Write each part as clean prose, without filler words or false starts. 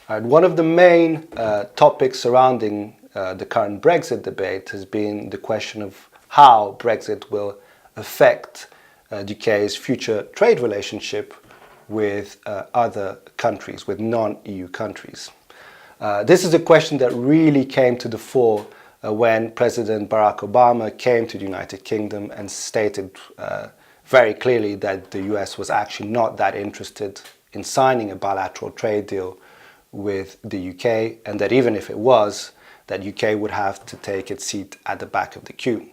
One of the main topics surrounding the current Brexit debate has been the question of how Brexit will affect the UK's future trade relationship with other countries, with non-EU countries. This is a question that really came to the fore when President Barack Obama came to the United Kingdom and stated very clearly that the US was actually not that interested in signing a bilateral trade deal with the UK, and that even if it was, that UK would have to take its seat at the back of the queue.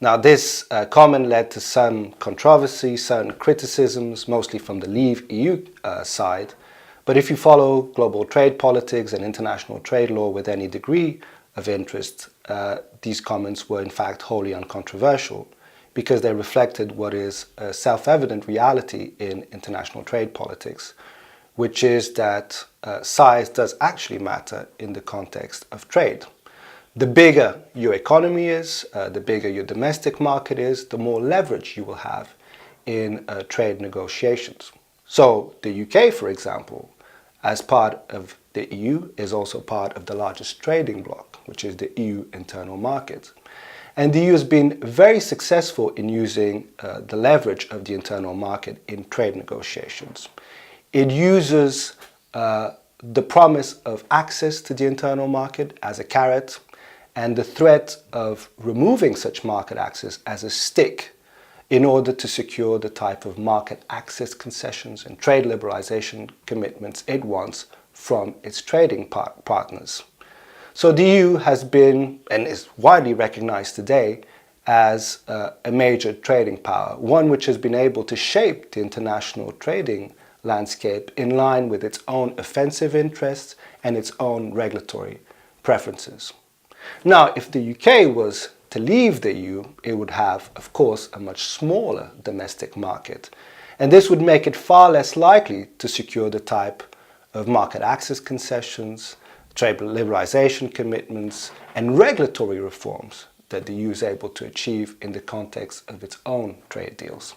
Now, this comment led to some controversy, certain criticisms, mostly from the Leave EU side. But if you follow global trade politics and international trade law with any degree of interest, these comments were in fact wholly uncontroversial because they reflected what is a self-evident reality in international trade politics, which is that size does actually matter in the context of trade. The bigger your economy is, the bigger your domestic market is, the more leverage you will have in trade negotiations. So the UK, for example, as part of the EU, is also part of the largest trading bloc, which is the EU internal market. And the EU has been very successful in using the leverage of the internal market in trade negotiations. It uses the promise of access to the internal market as a carrot and the threat of removing such market access as a stick in order to secure the type of market access concessions and trade liberalization commitments it wants from its trading partners. So the EU has been and is widely recognized today as a major trading power, one which has been able to shape the international trading landscape in line with its own offensive interests and its own regulatory preferences. Now, if the UK was to leave the EU, it would have, of course, a much smaller domestic market. And this would make it far less likely to secure the type of market access concessions, trade liberalization commitments, and regulatory reforms that the EU is able to achieve in the context of its own trade deals.